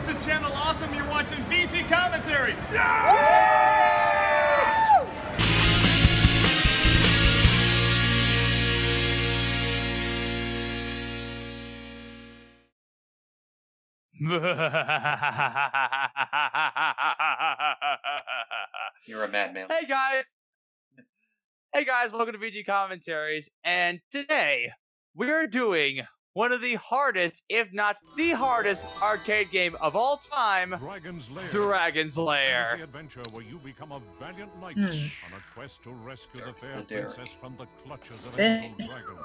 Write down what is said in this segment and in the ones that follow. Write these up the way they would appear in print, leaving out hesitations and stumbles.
this is Channel Awesome. You're watching VG Commentaries. You're a madman. Hey guys, welcome to VG Commentaries, and today we're doing one of the hardest, if not the hardest, arcade game of all time, Dragon's Lair. Dragon's Lair. Fantasy adventure where you become a valiant knight on a quest to rescue the fair Derek. princess from the clutches of an evil It's- dragon.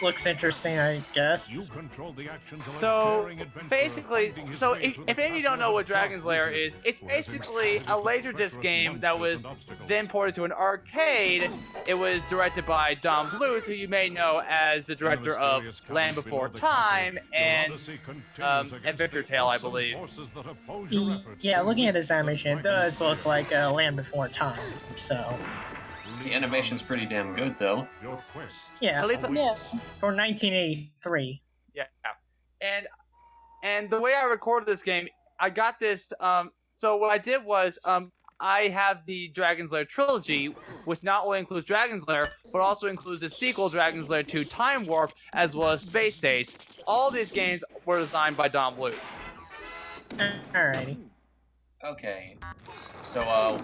Looks interesting, I You guess. control the actions of a So, daring adventurer basically, finding his so way if through the any of you don't castle know of what a dark Dragon's Lair wizard, is, it's who has basically enslaved a the Laserdisc treacherous game that monsters was and obstacles. then ported to an arcade. It was directed by Don Bluth, who you may know as the director of Land Before Time and Adventure Tale, I believe. Yeah, looking at this animation, it does look like Land Before Time. So, The animation's pretty damn good, though. Your quest. yeah, At least, for 1983. yeah. And the way I recorded this game, I got this. So what I did was, I have the Dragon's Lair trilogy, which not only includes Dragon's Lair, but also includes the sequel, Dragon's Lair 2 Time Warp, as well as Space Ace. All these games were designed by Don Bluth. Alrighty. Okay. So,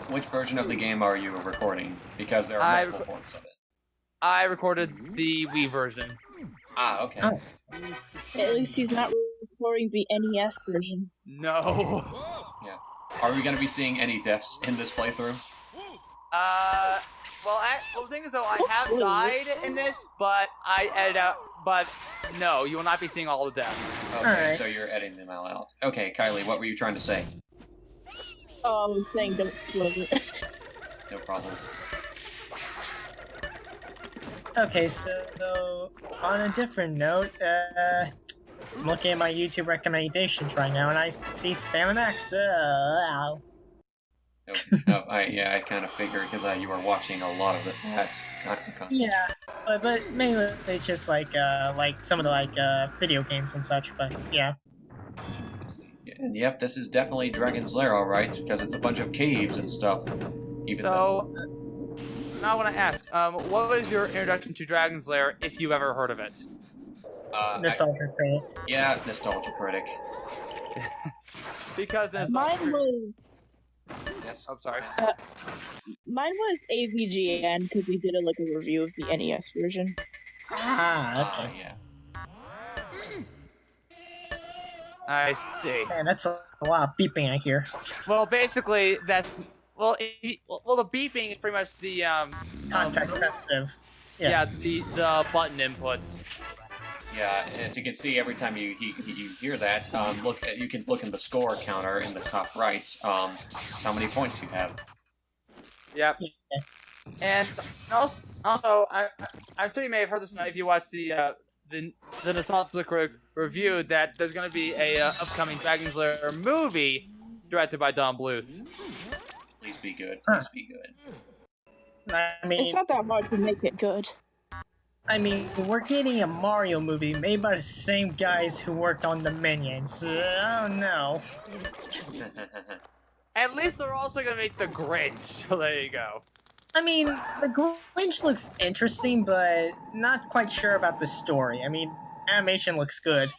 which version of the game are you recording? Because there are multiple ports of it. I recorded the Wii version. Ah, okay. Oh. At least he's not recording the NES version. No. Yeah. Are we going to be seeing any deaths in this playthrough? Well, the thing is though, I have died in this, but I edited out. But no, you will not be seeing all the deaths. Okay, Alright. so you're editing them all out. Okay, Kylie, what were you trying to say? Oh, I was saying don't spoil it. No problem. Okay, so on a different note, I'm looking at my YouTube recommendations right now, and I see Sam X. Ow. I kind of figured because you were watching a lot of that content. Yeah, but mainly it's just like some of the video games and such. But yeah. And yep, this is definitely Dragon's Lair, alright, because it's a bunch of caves and stuff. Even though... So, now I want to ask, what was your introduction to Dragon's Lair, if you've ever heard of it? Nostalgia critic. Yeah, Nostalgia Critic. Because Mine was Yes. I'm sorry. AVGN because we did a review of the NES version. Ah, okay. Yeah. I see. Man, that's a lot of beeping I hear. Well, basically, that's the beeping is pretty much the Context sensitive. yeah, the button inputs. Yeah, as you can see, every time you hear that, you can look in the score counter in the top right. It's how many points you have. Yep. And also, I'm sure you may have heard this if you watched the Nostalgia Critic review that there's going to be a upcoming Dragon's Lair movie directed by Don Bluth. Please be good. Please be good. I mean, It's not that hard to make it good. we're getting a Mario movie made by the same guys who worked on the Minions. I don't know. At least they're also going to make the Grinch, so there you go. I mean, the Grinch looks interesting, but not quite sure about the story. I mean, animation looks good.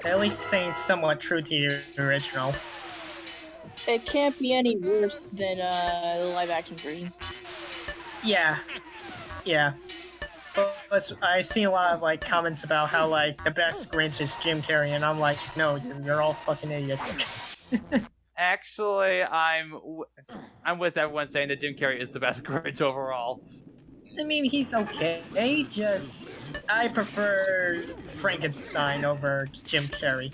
At least staying somewhat true to the original. It can't be any worse than the live-action version. Yeah. Yeah. But I see a lot of comments about how the best Grinch is Jim Carrey, and I'm like, no, you're all fucking idiots. Actually, I'm with everyone saying that Jim Carrey is the best Grinch overall. I mean, he's okay. I prefer Frankenstein over Jim Carrey.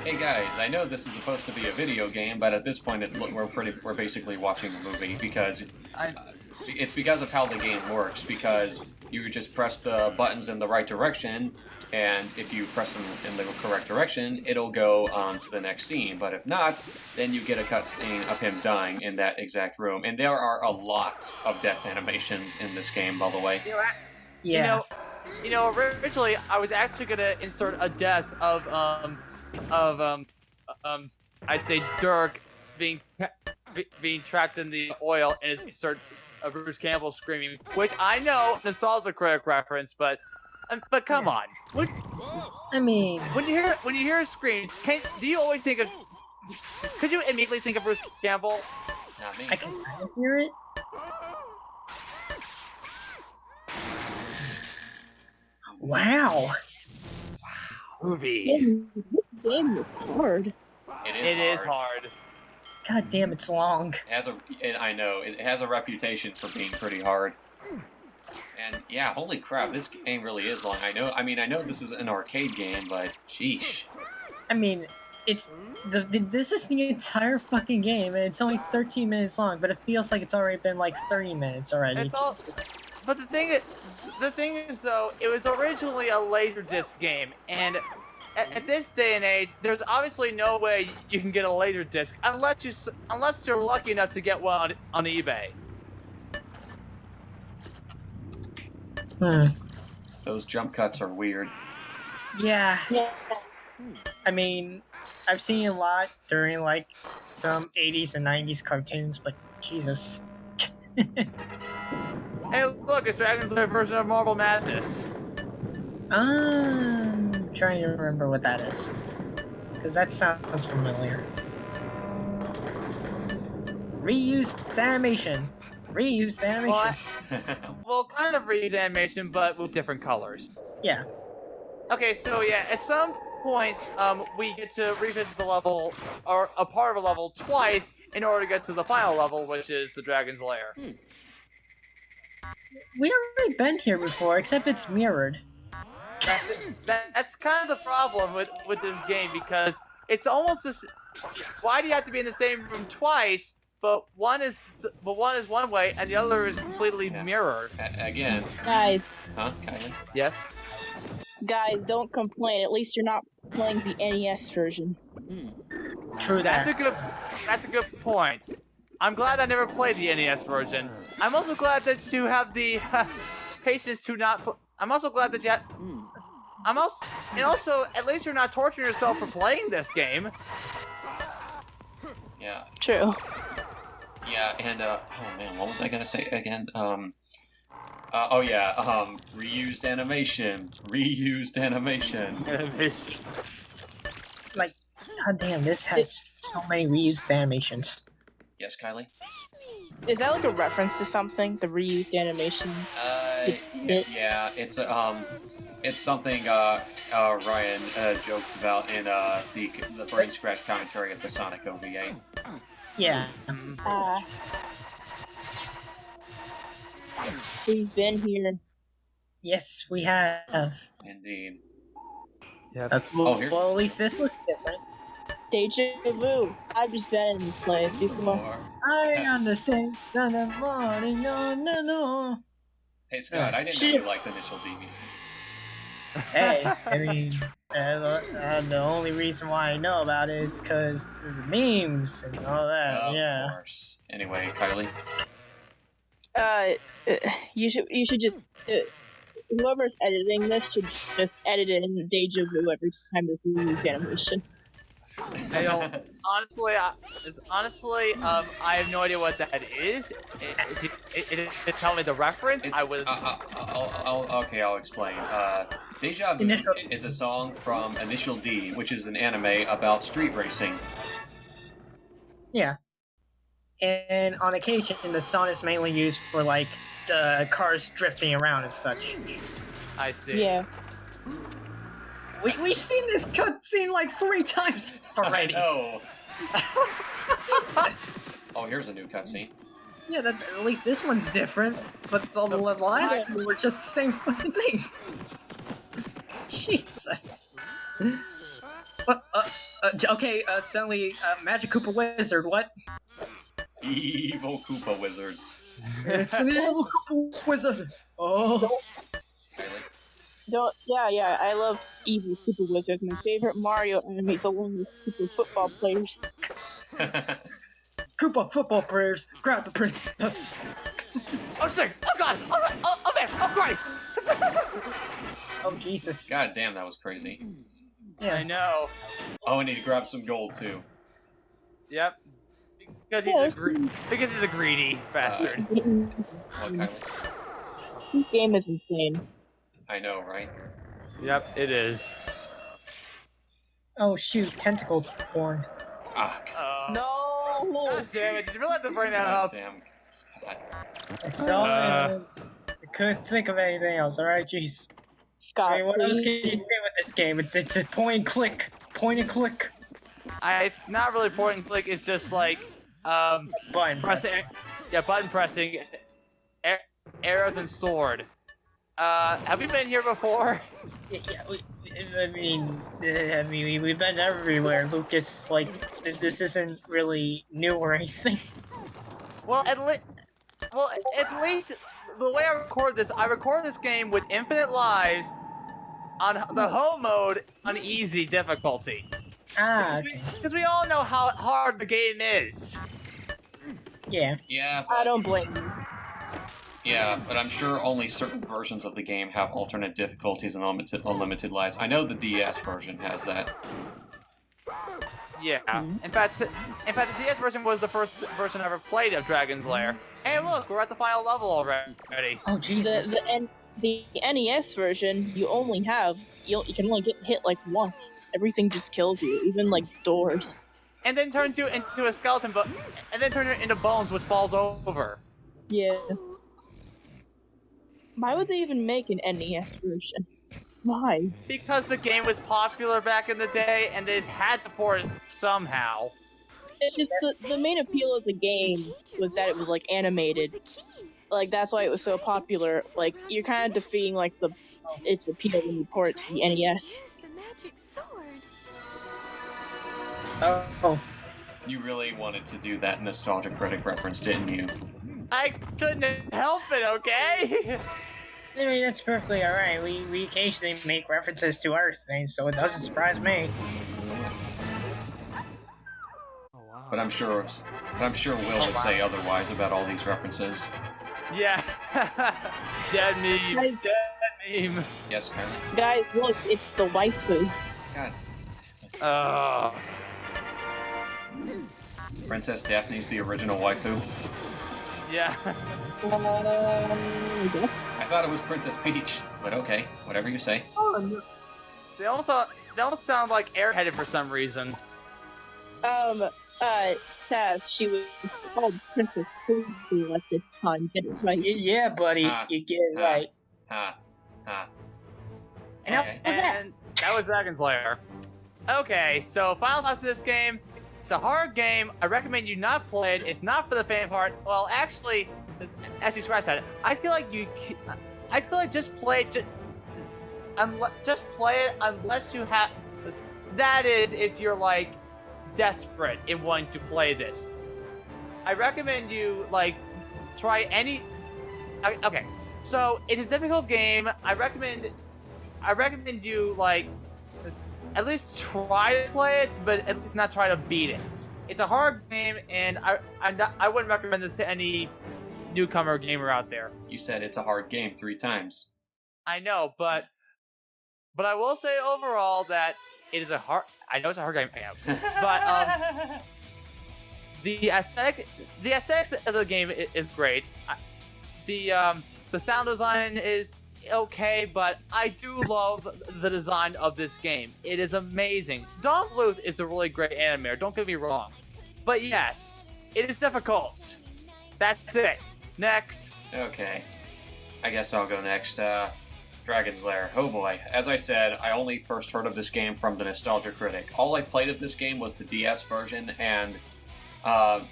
Hey guys, I know this is supposed to be a video game, but at this point we're basically watching a movie because it's because of how the game works. Because you just press the buttons in the right direction, and if you press them in the correct direction, it'll go on to the next scene. But if not, then you get a cutscene of him dying in that exact room. And there are a lot of death animations in this game, by the way. Yeah. originally I was actually gonna insert a death of I'd say Dirk being trapped in the oil and insert Bruce Campbell screaming, which I know nostalgia critic reference, but come on. I mean, When you hear screams, do you always think of? Could you immediately think of Bruce Campbell? Not me. I can kind of hear it. Wow. Movie. This game is hard. It is hard. God damn, it's long. I know it has a reputation for being pretty hard. And yeah, holy crap, this game really is long. I know this is an arcade game, but sheesh. I mean, this is the entire fucking game, and it's only 13 minutes long, but it feels like it's already been like 30 minutes already. But the thing is though, it was originally a Laserdisc game, and at this day and age, there's obviously no way you can get a Laserdisc unless you're lucky enough to get one on eBay. Those jump cuts are weird. Yeah. Yeah. I mean, I've seen a lot during like some 80s and 90s cartoons, but Jesus. Hey, look, it's Dragon's Lair version of Marble Madness. I'm trying to remember what that is, because that sounds familiar. Reused animation. Well, kind of reused animation, but with different colors. Yeah. Okay, so yeah, at some points, we get to revisit the level, or a part of a level twice, in order to get to the final level, which is the Dragon's Lair. We already been here before, except it's mirrored. That's kind of the problem with this game, because it's almost this. Why do you have to be in the same room twice? But one is one way, and the other is completely mirrored. Again. Guys. Huh, Kylie? Yes. Guys, don't complain. At least you're not playing the NES version. True that. That's a good point. I'm glad I never played the NES version. I'm also glad that you have the patience to not. I'm also glad that you. And also, at least you're not torturing yourself for playing this game. Yeah. True. Yeah, and oh man, what was I gonna say again? Reused animation. Like, god damn, this has so many reused animations. Yes, Kylie? Is that like a reference to something? The reused animation? Yeah, it's something Ryan joked about in the Brain Scratch commentary of the Sonic OVA. Yeah. We've been here. Yes, we have. Indeed. Yep. Here. Well, at least this looks different. Deja vu. I've just been in this place before. I understand. No. Hey Scott, I didn't know you liked Initial D music. Hey, I mean, the only reason why I know about it is because of the memes and all that. Of course. Anyway, Kylie. You should just whoever's editing this should just edit in Deja vu every time there's a new animation. I don't. Honestly, I have no idea what that is. It tell me the reference. I was. I'll explain. Deja Vu is a song from Initial D, which is an anime about street racing. Yeah. And on occasion, the song is mainly used for, like, the cars drifting around and such. I see. Yeah. We've seen this cutscene like 3 times already. Oh. Oh, here's a new cutscene. Yeah, at least this one's different, but the last two were just the same fucking thing. Jesus. Okay, suddenly, Magic Koopa Wizard, what? Evil Koopa Wizards. It's an evil Koopa Wizard. Oh. Yeah, I love evil Super Wizards. My favorite Mario enemy is the one with Super football players. Koopa football players, grab the princess. Oh, sick! Oh, God! Oh, man! Oh, Christ! Oh, Jesus. God damn, that was crazy. Yeah. I know. Oh, and he grabbed some gold too. Yep. Because he's a greedy bastard. Well, Kylie, This game is insane. I know, right? Yep, it is. Oh, shoot. Tentacle porn. Ah, No! God damn it! Did you really have to bring that God up? damn. God. I saw it. I couldn't think of anything else, alright? Jeez. Scott, I mean, what else can please. you say with this game? It's a point and click. Point and click. It's not really point and click. It's just like Button. pressing. Yeah, button pressing. Arrows and sword. Have we been here before? Yeah, I mean, we've been everywhere, Lucas. Like, this isn't really new or anything. Well, at least the way I record this game with infinite lives on the home mode on easy difficulty. Ah, okay. Because we all know how hard the game is. Yeah. Yeah, I don't blame you. yeah, but I'm sure only certain versions of the game have alternate difficulties and unlimited lives. I know the DS version has that. Yeah. In fact, the DS version was the first version I ever played of Dragon's Lair. Hey, look, we're at the final level already. Oh, Jesus. The NES version, you can only get hit like once. Everything just kills you, even like doors. And then turn you into a skeleton, and then turn it into bones, which falls over. Yeah. Why would they even make an NES version? Why? Because the game was popular back in the day, and they just had to port it somehow. It's just the main appeal of the game was that it was like animated. Like that's why it was so popular. Like you're kind of defeating like its appeal when you port it to the NES. The magic sword. Oh. You really wanted to do that Nostalgia Critic reference, didn't you? I couldn't help it, okay? I mean, that's perfectly alright. We occasionally make references to other things, so it doesn't surprise me. But I'm sure Will would say otherwise about all these references. Yeah. Dead meme. Dead meme. Yes, Kylie? Guys, look, it's the waifu. God. Princess Daphne's the original waifu. Yeah. I guess. I thought it was Princess Peach, but okay, whatever you say. They also sound like airheaded for some reason. Sav, she was called Princess Peach at this time. Get it right. Yeah, buddy, you get it right. Ha. And how Okay. was that? And that was Dragon's Lair. Okay, so final thoughts of this game. It's a hard game. I recommend you not play it. It's not for the faint of heart. Well, actually, as you scratch at it, I feel like just play it. Just play it unless you have. That is, if you're like desperate in wanting to play this. I recommend you like try any. Okay, so it's a difficult game. I recommend you like at least try to play it, but at least not try to beat it. It's a hard game, and I wouldn't recommend this to any newcomer gamer out there. You said it's a hard game 3 times. I know, but I will say overall that it is a hard. I know it's a hard game, but the aesthetics of the game is great. The sound design is okay, but I do love the design of this game. It is amazing. Don Bluth is a really great animator, don't get me wrong. But yes, it is difficult. That's it. Next. Okay. I guess I'll go next. Dragon's Lair. Oh boy. As I said, I only first heard of this game from the Nostalgia Critic. All I played of this game was the DS version, and I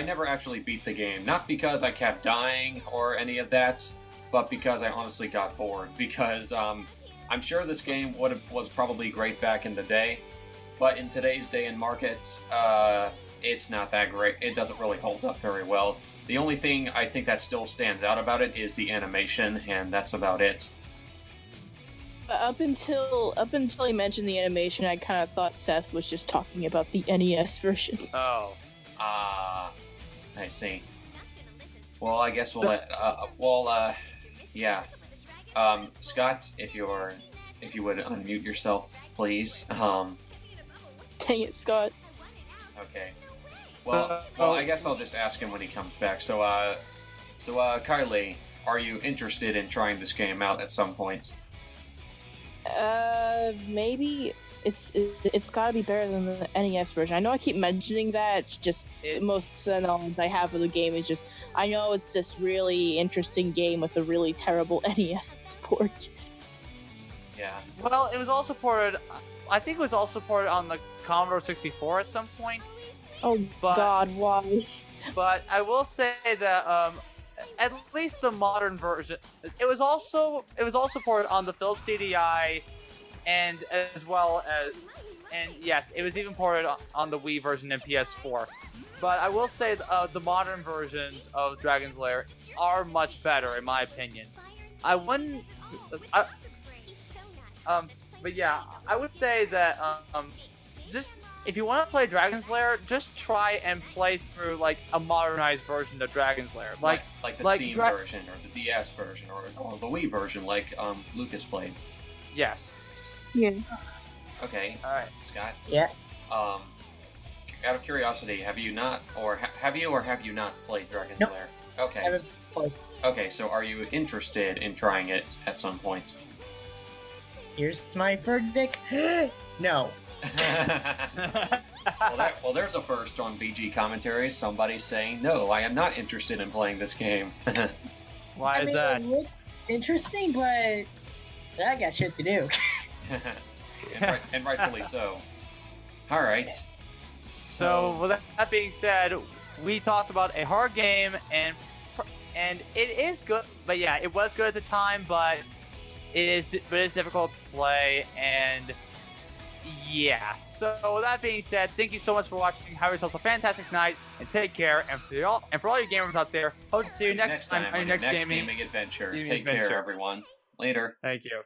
never actually beat the game. Not because I kept dying or any of that, but because I honestly got bored. Because I'm sure this game was probably great back in the day, but in today's day and market, it's not that great. It doesn't really hold up very well. The only thing I think that still stands out about it is the animation, and that's about it. Up until he mentioned the animation, I kind of thought Seth was just talking about the NES version. Oh. I see. Well, I guess yeah. Scott, if you would unmute yourself, please. Dang it, Scott. Okay. Well, I guess I'll just ask him when he comes back. So Kylie, are you interested in trying this game out at some point? Maybe it's gotta be better than the NES version. I know I keep mentioning that, just most of the knowledge I have of the game is just, I know it's this really interesting game with a really terrible NES port. Yeah. Well, it was also ported. I think it was also ported on the Commodore 64 at some point. Oh God, why? But I will say that at least the modern version, it was also ported on the Philips CDI, and yes, it was even ported on the Wii version and PS4. But I will say the modern versions of Dragon's Lair are much better, in my opinion. I wouldn't. But yeah, I would say that just if you want to play Dragon's Lair, just try and play through like a modernized version of Dragon's Lair, like the Steam version or the DS version or the Wii version, like Lucas played. Yes. Yeah. Okay. All right. Scott. Yeah. Out of curiosity, have you not played Dragon's Nope. Lair? Okay. Haven't played. Okay, so are you interested in trying it at some point? Here's my verdict. No. Well, there's a first on BG commentary. Somebody saying, "No, I am not interested in playing this game." Why is that? It looks interesting, but I got shit to do. and rightfully so. All right. So with that being said, we talked about a hard game, and it is good. But yeah, it was good at the time, but it's difficult to play, and yeah. So with that being said, thank you so much for watching. Have yourself a fantastic night, and take care. And for all your gamers out there, hope to see you next time on your next gaming adventure. gaming Take adventure. care, everyone. Later. Thank you.